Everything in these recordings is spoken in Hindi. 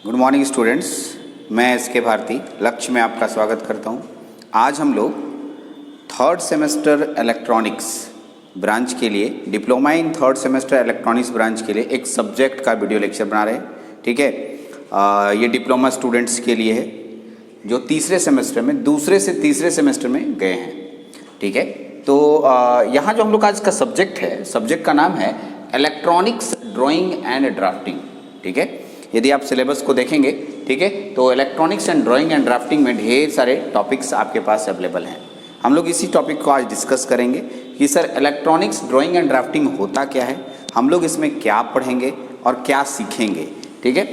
गुड मॉर्निंग स्टूडेंट्स, मैं एस.के. भारती लक्ष्य में आपका स्वागत करता हूं। आज हम लोग थर्ड सेमेस्टर इलेक्ट्रॉनिक्स ब्रांच के लिए, diploma in third semester electronics branch के लिए एक सब्जेक्ट का वीडियो लेक्चर बना रहे हैं। ठीक है, ये डिप्लोमा स्टूडेंट्स के लिए है जो तीसरे सेमेस्टर में, दूसरे से तीसरे सेमेस्टर में गए हैं। ठीक है, तो यहाँ जो हम लोग आज का सब्जेक्ट है, सब्जेक्ट का नाम है इलेक्ट्रॉनिक्स ड्राइंग एंड ड्राफ्टिंग। ठीक है, यदि आप सिलेबस को देखेंगे, ठीक है, तो electronics and drawing and drafting में ढेर सारे टॉपिक्स आपके पास अवेलेबल हैं। हम लोग इसी टॉपिक को आज डिस्कस करेंगे कि sir electronics drawing and drafting होता क्या है, हम लोग इसमें क्या पढ़ेंगे और क्या सीखेंगे। ठीक है,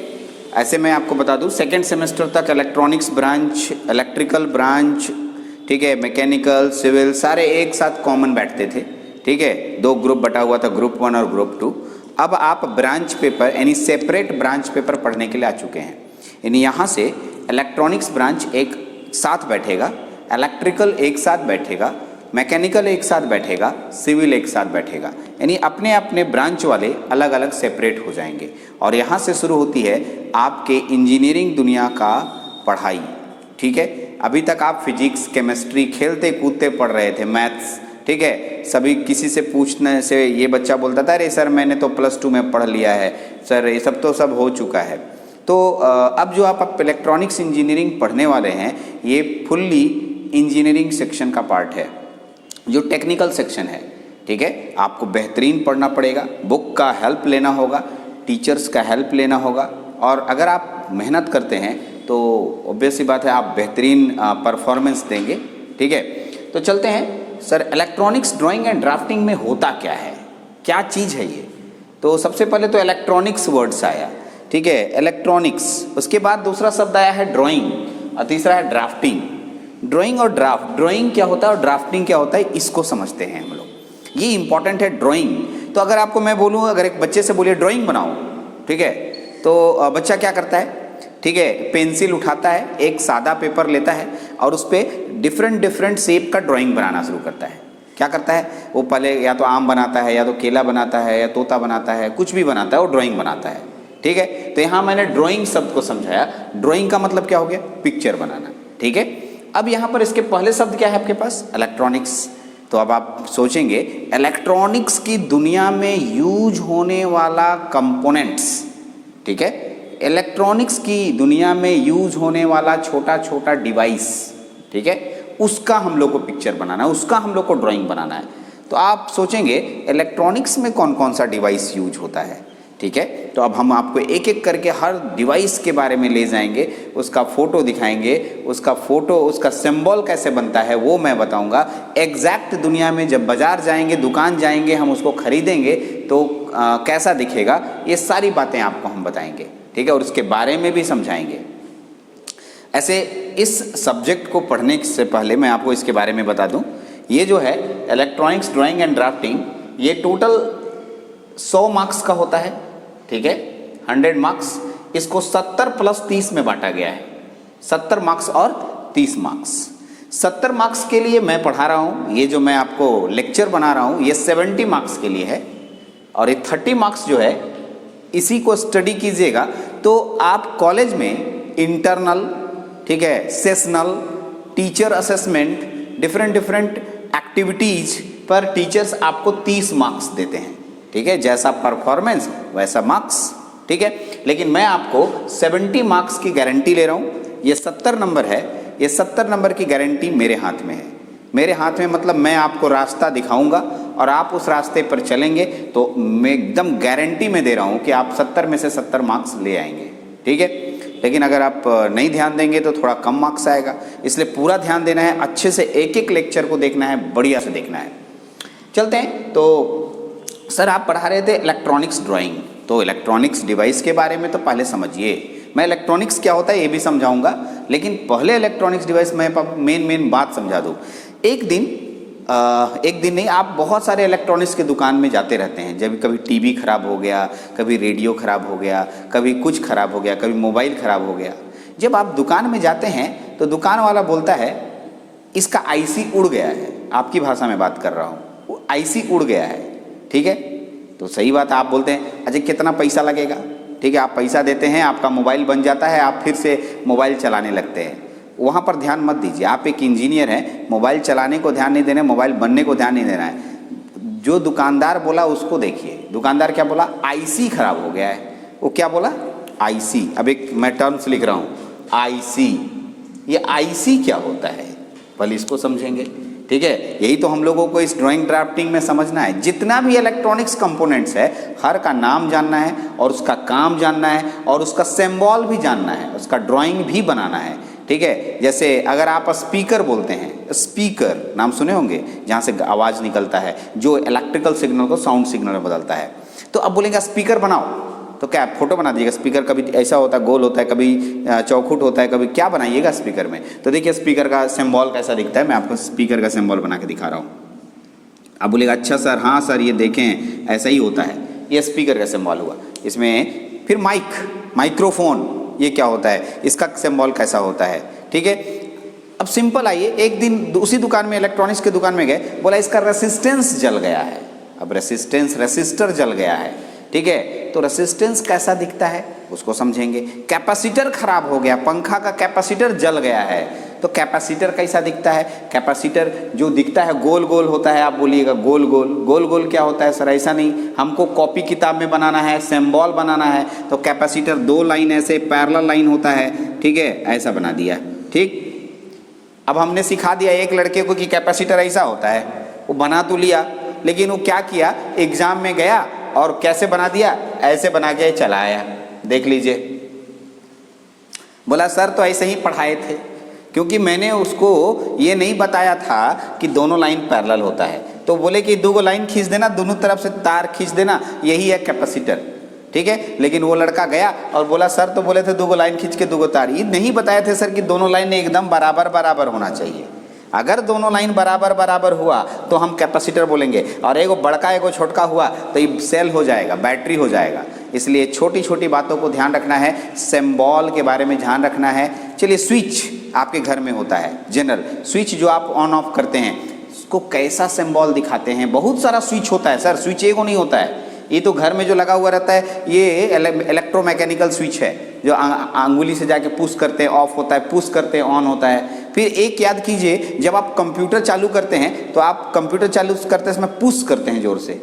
ऐसे मैं आपको बता दूं, सेकेंड सेमेस्टर तक इलेक्ट्रॉनिक्स ब्रांच, इलेक्ट्रिकल ब्रांच, ठीक है, मैकेनिकल, सिविल सारे एक साथ कॉमन बैठते थे। ठीक है, दो ग्रुप बटा हुआ था, ग्रुप 1 और ग्रुप 2। अब आप ब्रांच पेपर यानी सेपरेट ब्रांच पेपर पढ़ने के लिए आ चुके हैं। यानी यहाँ से इलेक्ट्रॉनिक्स ब्रांच एक साथ बैठेगा, इलेक्ट्रिकल एक साथ बैठेगा, मैकेनिकल एक साथ बैठेगा, सिविल एक साथ बैठेगा। यानी अपने अपने ब्रांच वाले अलग अलग सेपरेट हो जाएंगे और यहाँ से शुरू होती है आपके इंजीनियरिंग दुनिया का पढ़ाई। ठीक है, अभी तक आप फिजिक्स, केमिस्ट्री खेलते कूदते पढ़ रहे थे, मैथ्स। ठीक है, सभी किसी से पूछने से ये बच्चा बोलता था, अरे सर मैंने तो +2 में पढ़ लिया है, सर ये सब तो सब हो चुका है। तो अब जो आप इलेक्ट्रॉनिक्स इंजीनियरिंग पढ़ने वाले हैं, ये फुल्ली इंजीनियरिंग सेक्शन का पार्ट है, जो टेक्निकल सेक्शन है। ठीक है, आपको बेहतरीन पढ़ना पड़ेगा, बुक का हेल्प लेना होगा, टीचर्स का हेल्प लेना होगा, और अगर आप मेहनत करते हैं तो ऑब्वियस सी बात है आप बेहतरीन परफॉर्मेंस देंगे। ठीक है, तो चलते हैं। Sir electronics drawing and drafting में होता क्या है, क्या चीज़ है ये? तो सबसे पहले तो इलेक्ट्रॉनिक्स वर्ड्स आया। ठीक है, इलेक्ट्रॉनिक्स, उसके बाद दूसरा शब्द आया है ड्राइंग और तीसरा है ड्राफ्टिंग। ड्राइंग और ड्राफ्ट, ड्राइंग क्या होता है और ड्राफ्टिंग क्या होता है, इसको समझते हैं हम लोग। ये इंपॉर्टेंट है ड्राइंग। तो अगर आपको मैं बोलूँ, अगर एक बच्चे से बोलिए ड्राइंग बनाओ, ठीक है, तो बच्चा क्या करता है? ठीक है, पेंसिल उठाता है, एक सादा पेपर लेता है और उस पर डिफरेंट शेप का ड्राइंग बनाना शुरू करता है। क्या करता है वो? पहले या तो आम बनाता है, या तो केला बनाता है, या तोता बनाता है, कुछ भी बनाता है, वो ड्राइंग बनाता है। ठीक है, तो यहाँ मैंने ड्राइंग शब्द को समझाया। ड्राइंग का मतलब क्या हो गया? पिक्चर बनाना। ठीक है, अब यहाँ पर इसके पहले शब्द क्या है आपके पास? इलेक्ट्रॉनिक्स। तो अब आप सोचेंगे इलेक्ट्रॉनिक्स की दुनिया में यूज होने वाला कंपोनेंट्स। ठीक है, इलेक्ट्रॉनिक्स की दुनिया में यूज होने वाला छोटा छोटा डिवाइस, ठीक है, उसका हम लोग को पिक्चर बनाना है, उसका हम लोग को ड्राइंग बनाना है। तो आप सोचेंगे इलेक्ट्रॉनिक्स में कौन कौन सा डिवाइस यूज होता है। ठीक है, तो अब हम आपको एक एक करके हर डिवाइस के बारे में ले जाएंगे, उसका फोटो दिखाएंगे, उसका सिंबल कैसे बनता है वो मैं बताऊंगा। एग्जैक्ट दुनिया में जब बाजार जाएंगे, दुकान जाएंगे, हम उसको खरीदेंगे तो कैसा दिखेगा, ये सारी बातें आपको हम बताएंगे। ठीक है, और उसके बारे में भी समझाएंगे। ऐसे इस सब्जेक्ट को पढ़ने से पहले मैं आपको इसके बारे में बता दूं, ये जो है इलेक्ट्रॉनिक्स ड्राइंग एंड ड्राफ्टिंग, ये टोटल 100 मार्क्स का होता है। ठीक है, 100 मार्क्स, इसको 70 + 30 में बांटा गया है। 70 मार्क्स और 30 मार्क्स। 70 मार्क्स के लिए मैं पढ़ा रहा हूँ, ये जो मैं आपको लेक्चर बना रहा हूँ, ये 70 मार्क्स के लिए है, और ये 30 मार्क्स जो है इसी को स्टडी कीजिएगा तो आप कॉलेज में इंटरनल, ठीक है, sessional, teacher assessment, different activities पर टीचर्स आपको 30 मार्क्स देते हैं। ठीक है, जैसा परफॉर्मेंस वैसा मार्क्स। ठीक है, लेकिन मैं आपको 70 मार्क्स की गारंटी ले रहा हूँ। ये 70 नंबर है, ये 70 नंबर की गारंटी मेरे हाथ में है। मेरे हाथ में मतलब मैं आपको रास्ता दिखाऊंगा और आप उस रास्ते पर चलेंगे तो मैं एकदम गारंटी में दे रहा हूँ कि आप 70 में से 70 मार्क्स ले आएंगे। ठीक है, लेकिन अगर आप नहीं ध्यान देंगे तो थोड़ा कम मार्क्स आएगा, इसलिए पूरा ध्यान देना है, अच्छे से एक एक लेक्चर को देखना है, बढ़िया से देखना है। चलते हैं। तो सर आप पढ़ा रहे थे इलेक्ट्रॉनिक्स ड्राइंग, तो इलेक्ट्रॉनिक्स डिवाइस के बारे में तो पहले समझिए। मैं इलेक्ट्रॉनिक्स क्या होता है ये भी समझाऊंगा, लेकिन पहले इलेक्ट्रॉनिक्स डिवाइस में मेन बात समझा दूँ। एक दिन नहीं, आप बहुत सारे इलेक्ट्रॉनिक्स के दुकान में जाते रहते हैं। जब कभी टीवी खराब हो गया, कभी रेडियो खराब हो गया, कभी कुछ खराब हो गया, कभी मोबाइल खराब हो गया। जब आप दुकान में जाते हैं तो दुकान वाला बोलता है इसका आईसी उड़ गया है, आपकी भाषा में बात कर रहा हूँ, वो आईसी उड़ गया है। ठीक है, तो सही बात है, आप बोलते हैं अजय कितना पैसा लगेगा, ठीक है, आप पैसा देते हैं, आपका मोबाइल बन जाता है, आप फिर से मोबाइल चलाने लगते हैं। वहाँ पर ध्यान मत दीजिए। आप एक इंजीनियर हैं, मोबाइल चलाने को ध्यान नहीं देना है, मोबाइल बनने को ध्यान नहीं देना है। जो दुकानदार बोला उसको देखिए। दुकानदार क्या बोला? आईसी खराब हो गया है। वो क्या बोला? आईसी। अब एक मैं टर्म्स लिख रहा हूँ, आईसी। ये आईसी क्या होता है पहले इसको समझेंगे, ठीक है। यही तो हम लोगों को इस ड्राइंग ड्राफ्टिंग में समझना है। जितना भी इलेक्ट्रॉनिक्स कंपोनेंट्स है, हर का नाम जानना है और उसका काम जानना है और उसका सिंबल भी जानना है, उसका ड्राइंग भी बनाना है, ठीक है। जैसे अगर आप स्पीकर बोलते हैं, स्पीकर नाम सुने होंगे, जहाँ से आवाज़ निकलता है, जो इलेक्ट्रिकल सिग्नल को साउंड सिग्नल में बदलता है। तो अब बोलेंगे स्पीकर बनाओ, तो क्या फोटो बना दीजिएगा। स्पीकर कभी ऐसा होता है, गोल होता है, कभी चौखुट होता है, कभी क्या बनाइएगा स्पीकर में। तो देखिए स्पीकर का सिंबल कैसा दिखता है, मैं आपको स्पीकर का सिंबल बना के दिखा रहा हूँ। आप बोलेगा अच्छा सर, हाँ सर ये देखें ऐसा ही होता है। ये स्पीकर का सिंबल हुआ। इसमें फिर माइक्रोफोन, ये क्या होता है, इसका सिंबल कैसा होता है, ठीक है। अब सिंपल आइए, एक दिन उसी दुकान में, इलेक्ट्रॉनिक्स की दुकान में गए, बोला इसका रेसिस्टेंस जल गया है। अब रेसिस्टर जल गया है, ठीक है। तो रेसिस्टेंस कैसा दिखता है उसको समझेंगे। कैपेसिटर खराब हो गया, पंखा का कैपेसिटर जल गया है, तो कैपेसिटर कैसा दिखता है? कैपेसिटर जो दिखता है गोल गोल होता है। आप बोलिएगा गोल गोल क्या होता है सर? ऐसा नहीं, हमको कॉपी किताब में बनाना है, सिंबल बनाना है, तो कैपेसिटर 2 लाइन ऐसे पैरेलल लाइन होता है, ठीक है, ऐसा बना दिया, ठीक। अब हमने सिखा दिया एक लड़के को कि कैपेसिटर ऐसा होता है, वो बना तो लिया, लेकिन वो क्या किया, एग्जाम में गया और कैसे बना दिया, ऐसे बना के चला आया। देख लीजिए, बोला सर तो ऐसे ही पढ़ाए थे, क्योंकि मैंने उसको ये नहीं बताया था कि दोनों लाइन पैरेलल होता है। तो बोले कि 2 लाइन खींच देना, दोनों तरफ से तार खींच देना, यही है कैपेसिटर, ठीक है। लेकिन वो लड़का गया और बोला सर तो बोले थे 2 लाइन खींच के 2 तार। ये नहीं बताए थे सर कि दोनों लाइन एकदम बराबर होना चाहिए। अगर दोनों लाइन बराबर हुआ तो हम कैपेसिटर बोलेंगे, और एगो बड़का एगो छोटका हुआ तो ये सेल हो जाएगा, बैटरी हो जाएगा। इसलिए छोटी छोटी बातों को ध्यान रखना है, सिंबल के बारे में ध्यान रखना है। चलिए, स्विच आपके घर में होता है, जनरल स्विच जो आप ऑन ऑफ करते हैं, उसको कैसा सिंबल दिखाते हैं? बहुत सारा स्विच होता है सर, स्विच एगो नहीं होता है। ये तो घर में जो लगा हुआ रहता है ये इलेक्ट्रोमैकेनिकल स्विच है, जो अंगुली से जाके पुश करते हैं ऑफ होता है, पुश करते हैं ऑन होता है। फिर एक याद कीजिए, जब आप कंप्यूटर चालू करते हैं तो आप कंप्यूटर चालू करते समय पुश करते हैं, जोर से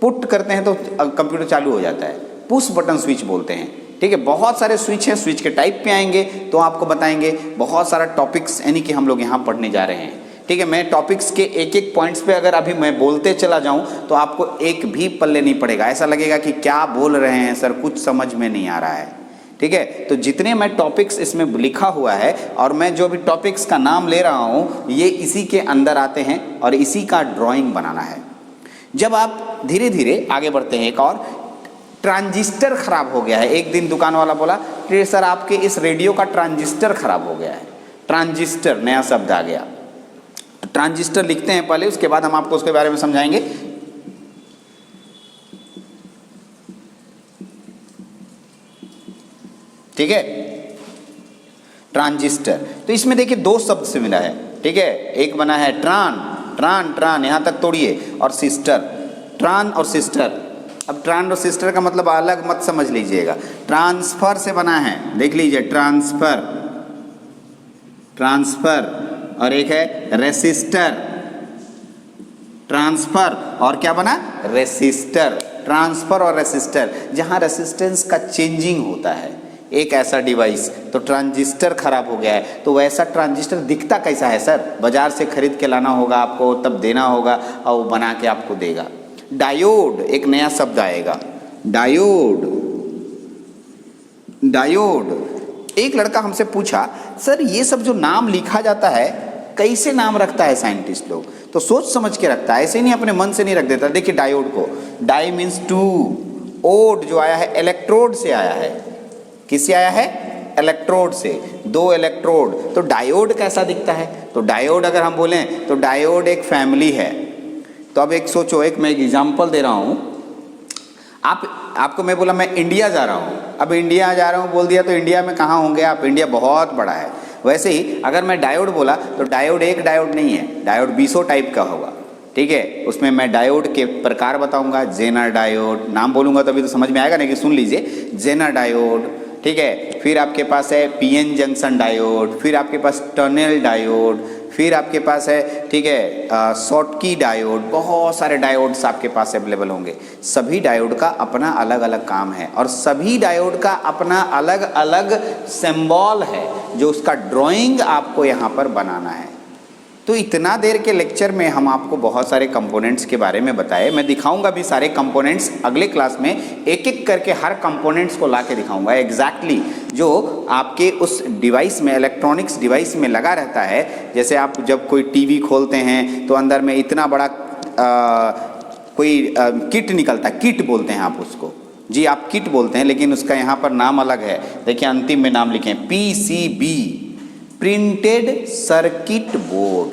पुट करते हैं तो कंप्यूटर चालू हो जाता है, पुश बटन स्विच बोलते हैं, ठीक है। बहुत सारे स्विच हैं, स्विच के टाइप पे आएंगे तो आपको बताएंगे। बहुत सारा टॉपिक्स यानी कि हम लोग यहाँ पढ़ने जा रहे हैं, ठीक है। मैं टॉपिक्स के एक एक पॉइंट्स पे अगर अभी मैं बोलते चला जाऊं तो आपको एक भी पल्ले नहीं पड़ेगा, ऐसा लगेगा कि क्या बोल रहे हैं सर, कुछ समझ में नहीं आ रहा है, ठीक है। तो जितने मैं टॉपिक्स इसमें लिखा हुआ है और मैं जो भी टॉपिक्स का नाम ले रहा हूं, ये इसी के अंदर आते हैं और इसी का ड्राइंग बनाना है। जब आप धीरे धीरे आगे बढ़ते हैं, एक और ट्रांजिस्टर खराब हो गया है। एक दिन दुकान वाला बोला कि सर आपके इस रेडियो का ट्रांजिस्टर खराब हो गया है। ट्रांजिस्टर नया शब्द आ गया। ट्रांजिस्टर लिखते हैं पहले, उसके बाद हम आपको उसके बारे में समझाएंगे। ठीक है, ट्रांजिस्टर। तो इसमें देखिए 2 शब्द से मिला है, ठीक है। एक बना है ट्रान, यहां तक तोड़िए, और सिस्टर, ट्रान और सिस्टर। अब ट्रान और सिस्टर का मतलब अलग मत समझ लीजिएगा। ट्रांसफर से बना है, देख लीजिए, ट्रांसफर, और एक है रेसिस्टर। ट्रांसफर और क्या बना, रेसिस्टर। ट्रांसफर और रेसिस्टर, जहां रेसिस्टेंस का चेंजिंग होता है, एक ऐसा डिवाइस। तो ट्रांजिस्टर खराब हो गया है, तो वैसा ट्रांजिस्टर दिखता कैसा है सर? बाजार से खरीद के लाना होगा आपको, तब देना होगा और वो बना के आपको देगा। डायोड, एक नया शब्द आएगा, डायोड। एक लड़का हमसे पूछा सर ये सब जो नाम लिखा जाता है कैसे नाम रखता है साइंटिस्ट लोग? तो सोच समझ के रखता है, ऐसे नहीं अपने मन से नहीं रख देता। देखिए डायोड को, डाई मीन्स 2, ओड जो आया है इलेक्ट्रोड से आया है। किससे आया है? इलेक्ट्रोड से, 2 इलेक्ट्रोड। तो डायोड कैसा दिखता है? तो डायोड अगर हम बोलें तो डायोड एक फैमिली है। तो अब एक सोचो, एक मैं एग्जाम्पल दे रहा हूँ। आपको मैं बोला मैं इंडिया जा रहा हूँ, अब इंडिया जा रहा हूँ बोल दिया तो इंडिया में कहाँ होंगे आप? इंडिया बहुत बड़ा है। वैसे ही अगर मैं डायोड बोला तो डायोड एक डायोड नहीं है, डायोड 20 टाइप का होगा। ठीक है। उसमें मैं डायोड के प्रकार बताऊंगा, जेनर डायोड, नाम बोलूंगा तभी तो समझ में आएगा, नहीं कि सुन लीजिए, जेनर डायोड, ठीक है। फिर आपके पास है पीएन जंक्शन डायोड, फिर आपके पास टनल डायोड, फिर आपके पास है, ठीक है, शॉटकी डायोड, बहुत सारे डायोड्स आपके पास अवेलेबल होंगे। सभी डायोड का अपना अलग अलग काम है और सभी डायोड का अपना अलग अलग सिंबल है जो उसका ड्राइंग आपको यहाँ पर बनाना है। तो इतना देर के लेक्चर में हम आपको बहुत सारे कंपोनेंट्स के बारे में बताए, मैं दिखाऊंगा भी सारे कंपोनेंट्स अगले क्लास में, एक एक करके हर कंपोनेंट्स को ला के दिखाऊंगा एग्जैक्टली जो आपके उस डिवाइस में, इलेक्ट्रॉनिक्स डिवाइस में लगा रहता है। जैसे आप जब कोई टीवी खोलते हैं तो अंदर में इतना बड़ा कोई किट निकलता है, किट बोलते हैं आप उसको, जी आप किट बोलते हैं, लेकिन उसका यहाँ पर नाम अलग है। देखिए अंतिम में नाम लिखे हैं पीसीबी, प्रिंटेड सर्किट बोर्ड,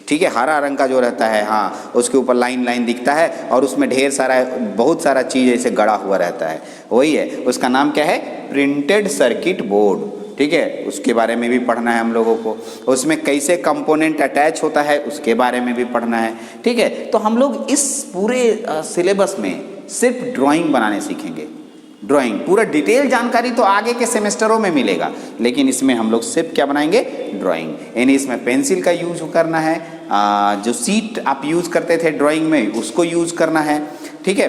ठीक है, हरा रंग का जो रहता है, हाँ उसके ऊपर लाइन लाइन दिखता है और उसमें ढेर सारा बहुत सारा चीज़ ऐसे गड़ा हुआ रहता है, वही है, उसका नाम क्या है, प्रिंटेड सर्किट बोर्ड, ठीक है। उसके बारे में भी पढ़ना है हम लोगों को, उसमें कैसे कंपोनेंट अटैच होता है उसके बारे में भी पढ़ना है, ठीक है। तो हम लोग इस पूरे सिलेबस में सिर्फ ड्राइंग बनाने सीखेंगे। ड्राइंग पूरा डिटेल जानकारी तो आगे के सेमेस्टरों में मिलेगा, लेकिन इसमें हम लोग सिर्फ क्या बनाएंगे, ड्राइंग। यानी इसमें पेंसिल का यूज करना है, जो सीट आप यूज करते थे ड्राइंग में उसको यूज करना है, ठीक है।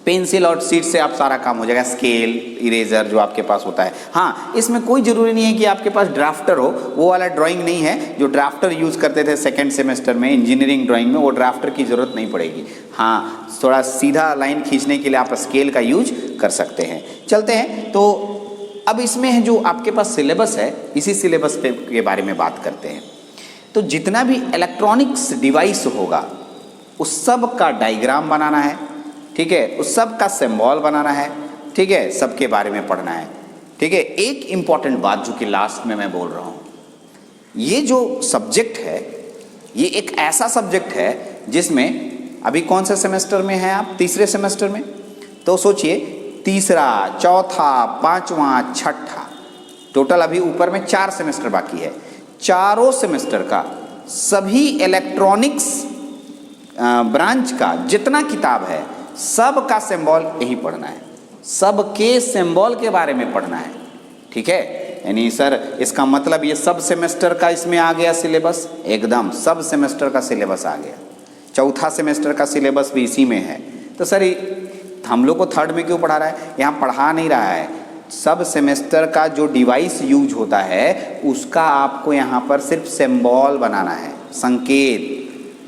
पेंसिल और सीट से आप सारा काम हो जाएगा, स्केल, इरेजर जो आपके पास होता है। हाँ, इसमें कोई ज़रूरी नहीं है कि आपके पास ड्राफ्टर हो, वो वाला ड्राइंग नहीं है जो ड्राफ्टर यूज़ करते थे सेकंड सेमेस्टर में इंजीनियरिंग ड्राइंग में, वो ड्राफ्टर की ज़रूरत नहीं पड़ेगी। हाँ, थोड़ा सीधा लाइन खींचने के लिए आप स्केल का यूज कर सकते हैं। चलते हैं, तो अब इसमें है जो आपके पास सिलेबस है, इसी सिलेबस के बारे में बात करते हैं। तो जितना भी इलेक्ट्रॉनिक्स डिवाइस होगा उस सब का डायग्राम बनाना है, ठीक है, उस सब का सिंबल बनाना है, ठीक है, सबके बारे में पढ़ना है, ठीक है। एक इम्पॉर्टेंट बात जो कि लास्ट में मैं बोल रहा हूँ, ये जो सब्जेक्ट है ये एक ऐसा सब्जेक्ट है जिसमें अभी कौन से सेमेस्टर में हैं आप, तीसरे सेमेस्टर में, तो सोचिए तीसरा, चौथा, पांचवा, छठा, टोटल अभी ऊपर में 4 सेमेस्टर बाकी है। चारों सेमेस्टर का सभी इलेक्ट्रॉनिक्स ब्रांच का जितना किताब है सब का सिंबल यही पढ़ना है, सबके सिंबल के बारे में पढ़ना है, ठीक है। यानी सर इसका मतलब ये सब सेमेस्टर का इसमें आ गया सिलेबस, एकदम सब सेमेस्टर का सिलेबस आ गया, चौथा सेमेस्टर का सिलेबस भी इसी में है। तो सर हम लोग को थर्ड में क्यों पढ़ा रहा है, यहाँ पढ़ा नहीं रहा है, सब सेमेस्टर का जो डिवाइस यूज होता है उसका आपको यहाँ पर सिर्फ सिंबल बनाना है,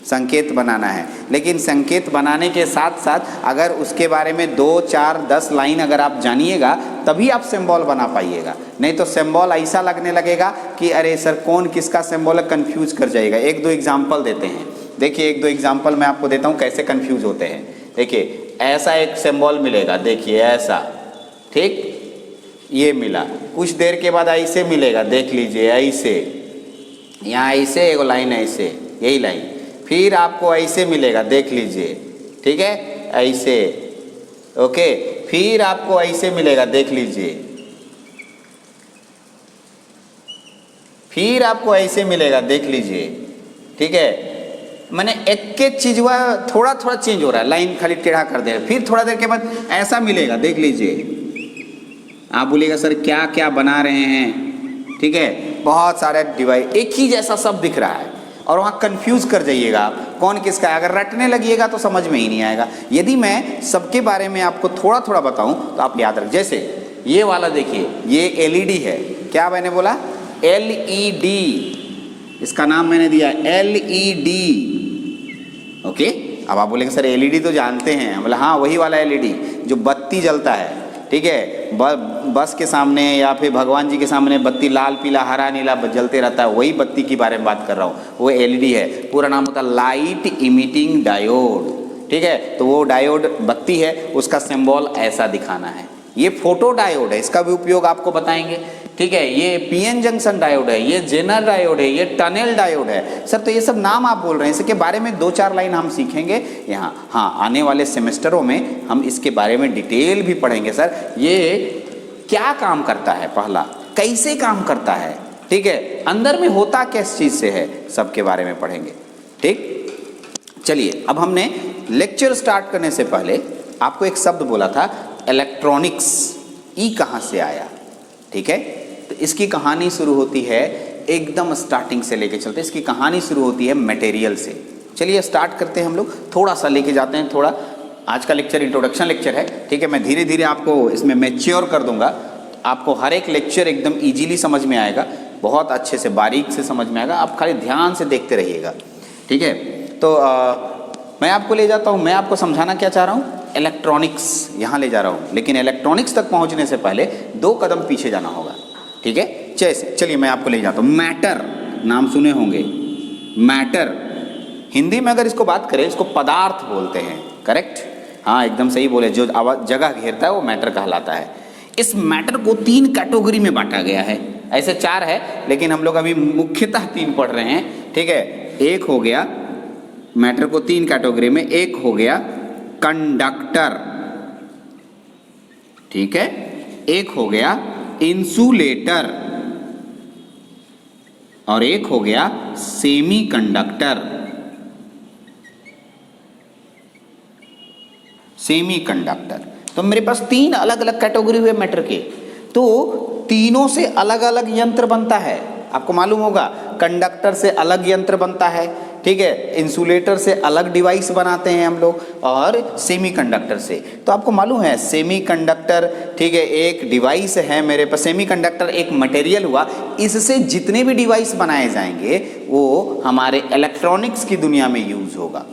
संकेत बनाना है। लेकिन संकेत बनाने के साथ साथ अगर उसके बारे में 2, 4, 10 लाइन अगर आप जानिएगा तभी आप सिंबल बना पाइएगा, नहीं तो सिंबल ऐसा लगने लगेगा कि अरे सर कौन किसका सिंबल है, कन्फ्यूज कर जाएगा। 1-2 एग्जाम्पल देते हैं, देखिए 1-2 एग्जाम्पल मैं आपको देता हूँ कैसे कन्फ्यूज होते हैं। देखिए ऐसा एक सिंबल मिलेगा, देखिए ऐसा, ठीक, ये मिला, कुछ देर के बाद ऐसे मिलेगा, देख लीजिए ऐसे, यहाँ ऐसे एक लाइन, ऐसे यही लाइन, फिर आपको ऐसे मिलेगा, देख लीजिए, ठीक है, ऐसे, ओके, फिर आपको ऐसे मिलेगा, देख लीजिए, फिर आपको ऐसे मिलेगा, देख लीजिए, ठीक है। मैंने एक एक चीज हुआ, थोड़ा थोड़ा चेंज हो रहा है, लाइन खाली टेढ़ा कर दे रहा है, फिर थोड़ा देर के बाद ऐसा मिलेगा, देख लीजिए। आप बोलिएगा सर क्या क्या बना रहे हैं, ठीक है, बहुत सारे डिवाइस एक ही जैसा सब दिख रहा है और वहाँ कंफ्यूज कर जाइएगा आप कौन किसका है। अगर रटने लगिएगा तो समझ में ही नहीं आएगा। यदि मैं सबके बारे में आपको थोड़ा थोड़ा बताऊं तो आप याद रख, जैसे ये वाला देखिए, ये एलईडी है, क्या मैंने बोला, एलईडी, इसका नाम मैंने दिया एलईडी, ओके। अब आप बोलेंगे सर एलईडी तो जानते हैं, बोले हाँ वही वाला एलईडी जो बत्ती जलता है, ठीक है, बस के सामने या फिर भगवान जी के सामने बत्ती लाल पीला हरा नीला जलते रहता है, वही बत्ती के बारे में बात कर रहा हूँ, वो एलईडी है। पूरा नाम होता है लाइट इमिटिंग डायोड, ठीक है। तो वो डायोड बत्ती है, उसका सिंबल ऐसा दिखाना है। ये फोटो डायोड है, इसका भी उपयोग आपको बताएंगे, ठीक है। ये पीएन जंक्शन डायोड है, ये जेनर डायोड है, ये टनल डायोड है। सर तो ये सब नाम आप बोल रहे हैं, इसके बारे में 2-4 लाइन हम सीखेंगे यहाँ। हाँ, आने वाले सेमेस्टरों में हम इसके बारे में डिटेल भी पढ़ेंगे। सर ये क्या काम करता है, पहला कैसे काम करता है, ठीक है, अंदर में होता किस चीज़ से है, सबके बारे में पढ़ेंगे, ठीक। चलिए, अब हमने लेक्चर स्टार्ट करने से पहले आपको एक शब्द बोला था इलेक्ट्रॉनिक्स, ई कहाँ से आया, ठीक है। तो इसकी कहानी शुरू होती है एकदम स्टार्टिंग से लेके चलते, इसकी कहानी शुरू होती है मटेरियल से। चलिए स्टार्ट करते हैं हम लोग, थोड़ा सा लेके जाते हैं, थोड़ा आज का लेक्चर इंट्रोडक्शन लेक्चर है, ठीक है। मैं धीरे धीरे आपको इसमें मैच्योर कर दूंगा, आपको हर एक लेक्चर एकदम इजीली समझ में आएगा, बहुत अच्छे से बारीक से समझ में आएगा, आप खाली ध्यान से देखते रहिएगा, ठीक है। तो मैं आपको ले जाता हूँ, मैं आपको समझाना क्या चाह रहा हूँ, इलेक्ट्रॉनिक्स यहाँ ले जा रहा हूँ, लेकिन इलेक्ट्रॉनिक्स तक पहुँचने से पहले 2 कदम पीछे जाना होगा, ठीक है। चलिए मैं आपको ले जाता हूँ। मैटर नाम सुने होंगे, मैटर हिंदी में अगर इसको बात करें, इसको पदार्थ बोलते हैं, करेक्ट, हाँ एकदम सही बोले, जो जगह घेरता है वो मैटर कहलाता है। इस मैटर को 3 कैटेगरी में बांटा गया है, ऐसे 4 है लेकिन हम लोग अभी मुख्यतः 3 पढ़ रहे हैं, ठीक है। एक हो गया मैटर को 3 कैटेगरी में, एक हो गया कंडक्टर, ठीक है, एक हो गया इंसुलेटर और एक हो गया सेमी कंडक्टर। सेमी कंडक्टर, तो मेरे पास 3 अलग अलग कैटेगरी हुए मैटर के, तो तीनों से अलग अलग यंत्र बनता है। आपको मालूम होगा कंडक्टर से अलग यंत्र बनता है, ठीक है, इंसुलेटर से अलग डिवाइस बनाते हैं हम लोग, और सेमीकंडक्टर से। तो आपको मालूम है सेमीकंडक्टर, ठीक है, एक डिवाइस है मेरे पास, सेमीकंडक्टर एक मटेरियल हुआ, इससे जितने भी डिवाइस बनाए जाएंगे वो हमारे इलेक्ट्रॉनिक्स की दुनिया में यूज होगा।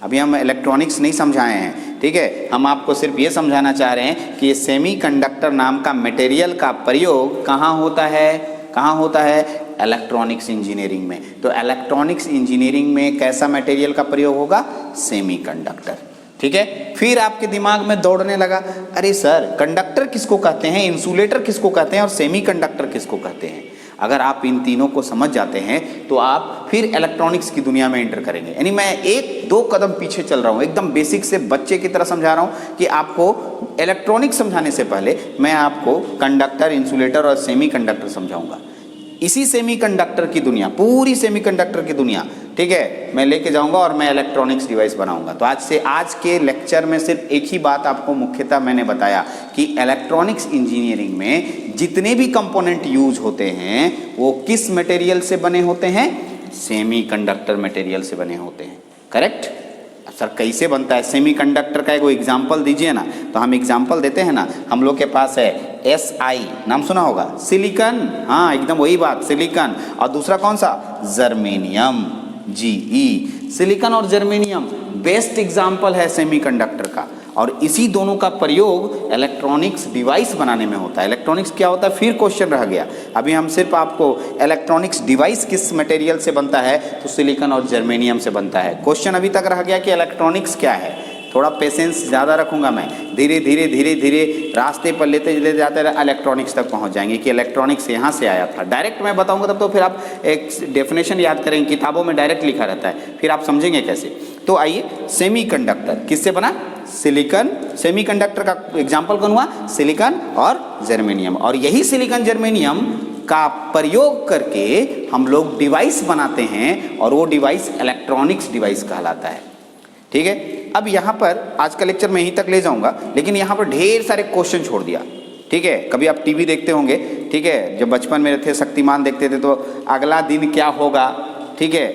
अभी हम इलेक्ट्रॉनिक्स नहीं समझाए हैं, ठीक है, हम आपको सिर्फ ये समझाना चाह रहे हैं कि ये सेमीकंडक्टर नाम का मटेरियल का प्रयोग कहाँ होता है, कहाँ होता है, इलेक्ट्रॉनिक्स इंजीनियरिंग में। तो इलेक्ट्रॉनिक्स इंजीनियरिंग में कैसा मटेरियल का प्रयोग होगा, सेमीकंडक्टर, ठीक है। फिर आपके दिमाग में दौड़ने लगा, अरे सर कंडक्टर किसको कहते हैं, इंसुलेटर किसको कहते हैं और सेमीकंडक्टर किसको कहते हैं। अगर आप इन तीनों को समझ जाते हैं तो आप फिर इलेक्ट्रॉनिक्स की दुनिया में एंटर करेंगे। यानी मैं 1-2 कदम पीछे चल रहा हूँ, एकदम बेसिक से बच्चे की तरह समझा रहा हूँ कि आपको इलेक्ट्रॉनिक्स समझाने से पहले मैं आपको कंडक्टर, इंसुलेटर और सेमीकंडक्टर समझाऊंगा। इसी सेमीकंडक्टर की दुनिया, पूरी सेमीकंडक्टर की दुनिया, ठीक है, मैं लेके जाऊंगा और मैं इलेक्ट्रॉनिक्स डिवाइस बनाऊंगा। तो आज के लेक्चर में सिर्फ एक ही बात आपको मुख्यतः मैंने बताया कि इलेक्ट्रॉनिक्स इंजीनियरिंग में जितने भी कंपोनेंट यूज होते हैं वो किस मटेरियल से बने होते हैं, सेमीकंडक्टर मटेरियल से बने होते हैं, करेक्ट। सर कैसे बनता है सेमीकंडक्टर का, एक एग्जाम्पल दीजिए ना। तो हम एग्जाम्पल देते हैं ना, हम लोग के पास है SI, नाम सुना होगा, सिलिकॉन, हाँ एकदम वही बात, सिलिकॉन। और दूसरा कौन सा, जर्मेनियम, GE। सिलिकॉन और जर्मेनियम बेस्ट एग्जाम्पल है सेमीकंडक्टर का, और इसी दोनों का प्रयोग इलेक्ट्रॉनिक्स डिवाइस बनाने में होता है। इलेक्ट्रॉनिक्स क्या होता है, फिर क्वेश्चन रह गया। अभी हम सिर्फ आपको इलेक्ट्रॉनिक्स डिवाइस किस मटेरियल से बनता है, तो सिलिकॉन और जर्मेनियम से बनता है। क्वेश्चन अभी तक रह गया कि इलेक्ट्रॉनिक्स क्या है। थोड़ा पेशेंस ज़्यादा रखूंगा मैं, धीरे धीरे रास्ते पर लेते जाते इलेक्ट्रॉनिक्स तक पहुंच जाएंगे कि इलेक्ट्रॉनिक्स यहाँ से आया था। डायरेक्ट मैं बताऊंगा तब तो फिर आप एक डेफिनेशन याद करेंगे, किताबों में डायरेक्ट लिखा रहता है, फिर आप समझेंगे कैसे। तो आइए, सेमीकंडक्टर किससे बना, सिलिकॉन। सेमीकंडक्टर का एग्जाम्पल कौन हुआ, सिलिकॉन और जर्मेनियम। और यही सिलिकॉन जर्मेनियम का प्रयोग करके हम लोग डिवाइस बनाते हैं, और वो डिवाइस इलेक्ट्रॉनिक्स डिवाइस कहलाता है, ठीक है। अब यहाँ पर आज का लेक्चर मैं यहीं तक ले जाऊंगा, लेकिन यहाँ पर ढेर सारे क्वेश्चन छोड़ दिया, ठीक है। कभी आप टीवी देखते होंगे, ठीक है, जब बचपन में थे शक्तिमान देखते थे तो अगला दिन क्या होगा, ठीक है,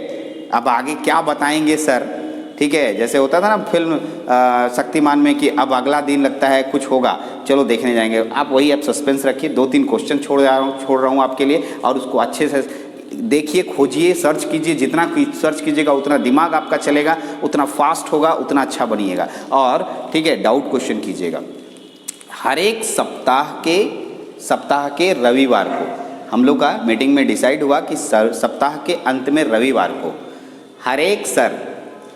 अब आगे क्या बताएंगे सर, ठीक है, जैसे होता था ना फिल्म शक्तिमान में कि अब अगला दिन लगता है कुछ होगा, चलो देखने जाएंगे। आप वही आप सस्पेंस रखिए, 2-3 क्वेश्चन छोड़ रहा हूँ आपके लिए, और उसको अच्छे से देखिए, खोजिए, सर्च कीजिए। जितना सर्च कीजिएगा उतना दिमाग आपका चलेगा, उतना फास्ट होगा, उतना अच्छा बनिएगा। और ठीक है, डाउट क्वेश्चन कीजिएगा। हर एक सप्ताह के रविवार को हम लोग का मीटिंग में डिसाइड हुआ कि सप्ताह के अंत में रविवार को हर एक सर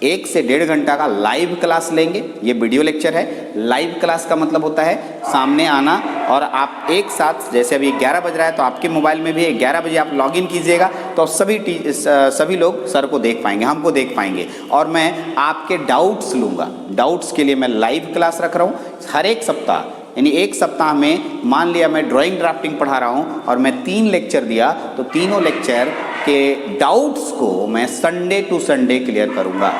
1 से 1.5 घंटा का लाइव क्लास लेंगे। ये वीडियो लेक्चर है। लाइव क्लास का मतलब होता है सामने आना, और आप एक साथ, जैसे अभी 11 बज रहा है तो आपके मोबाइल में भी 11 बजे आप लॉगिन कीजिएगा, तो सभी लोग सर को देख पाएंगे, हमको देख पाएंगे, और मैं आपके डाउट्स लूँगा। डाउट्स के लिए मैं लाइव क्लास रख रहा हूँ हर एक सप्ताह। यानी एक सप्ताह में मान लिया मैं ड्राइंग ड्राफ्टिंग पढ़ा रहा हूँ और मैं 3 लेक्चर दिया, तो तीनों लेक्चर के डाउट्स को मैं संडे टू संडे क्लियर करूँगा।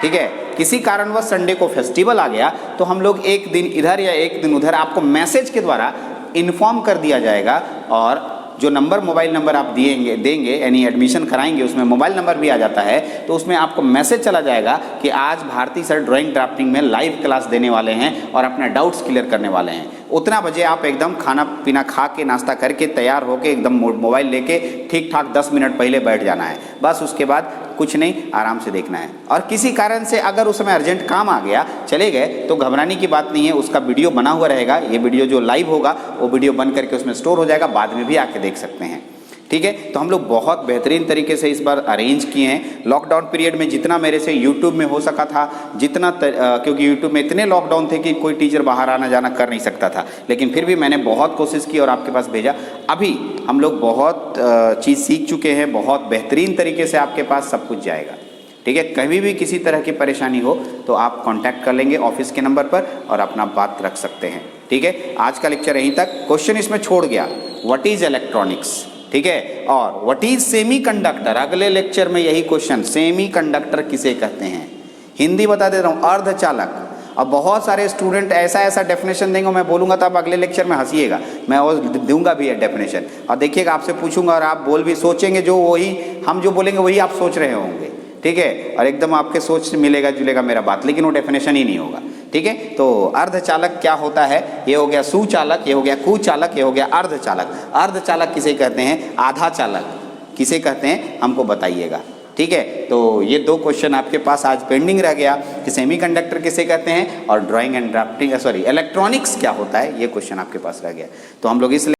ठीक है, किसी कारणवश संडे को फेस्टिवल आ गया तो हम लोग एक दिन इधर या एक दिन उधर आपको मैसेज के द्वारा इन्फॉर्म कर दिया जाएगा, और जो नंबर मोबाइल नंबर आप देंगे यानी एडमिशन कराएंगे उसमें मोबाइल नंबर भी आ जाता है, तो उसमें आपको मैसेज चला जाएगा कि आज भारती सर ड्राइंग ड्राफ्टिंग में लाइव क्लास देने वाले हैं और अपना डाउट्स क्लियर करने वाले हैं। उतना बजे आप एकदम खाना पीना खा के नाश्ता करके तैयार होके एकदम मोबाइल लेके ठीक ठाक 10 मिनट पहले बैठ जाना है, बस उसके बाद कुछ नहीं, आराम से देखना है। और किसी कारण से अगर उस समय अर्जेंट काम आ गया, चले गए, तो घबराने की बात नहीं है, उसका वीडियो बना हुआ रहेगा। ये वीडियो जो लाइव होगा वो वीडियो बन करके उसमें स्टोर हो जाएगा, बाद में भी आके देख सकते हैं। ठीक है, तो हम लोग बहुत बेहतरीन तरीके से इस बार अरेंज किए हैं। लॉकडाउन पीरियड में जितना मेरे से यूट्यूब में हो सका था, जितना क्योंकि यूट्यूब में इतने लॉकडाउन थे कि कोई टीचर बाहर आना जाना कर नहीं सकता था, लेकिन फिर भी मैंने बहुत कोशिश की और आपके पास भेजा। अभी हम लोग बहुत चीज़ सीख चुके हैं, बहुत बेहतरीन तरीके से आपके पास सब कुछ जाएगा। ठीक है, कभी भी किसी तरह की परेशानी हो तो आप कांटेक्ट कर लेंगे ऑफिस के नंबर पर और अपना बात रख सकते हैं। ठीक है, आज का लेक्चर यहीं तक। क्वेश्चन इसमें छोड़ गया, व्हाट इज इलेक्ट्रॉनिक्स, ठीक है, और व्हाट इज सेमीकंडक्टर। अगले लेक्चर में यही क्वेश्चन, सेमीकंडक्टर किसे कहते हैं। हिंदी बता दे रहा हूँ, अर्धचालक। अब बहुत सारे स्टूडेंट ऐसा डेफिनेशन देंगे, मैं बोलूँगा तो आप अगले लेक्चर में हंसिएगा, मैं वो दूंगा भी है डेफिनेशन, और देखिएगा आपसे पूछूंगा और आप बोल भी सोचेंगे, जो वही हम जो बोलेंगे वही आप सोच रहे होंगे। ठीक है, और एकदम आपके सोच से मिलेगा जुलेगा मेरा बात, लेकिन वो डेफिनेशन ही नहीं होगा। ठीक है, तो अर्धचालक क्या होता है, ये हो गया सुचालक, ये हो गया कुचालक, ये हो गया अर्धचालक। अर्धचालक किसे कहते हैं, आधा चालक किसे कहते हैं, हमको बताइएगा। ठीक है, तो ये दो क्वेश्चन आपके पास आज पेंडिंग रह गया कि सेमीकंडक्टर किसे कहते हैं और ड्राइंग एंड ड्राफ्टिंग इलेक्ट्रॉनिक्स क्या होता है, ये क्वेश्चन आपके पास रह गया। तो हम लोग इस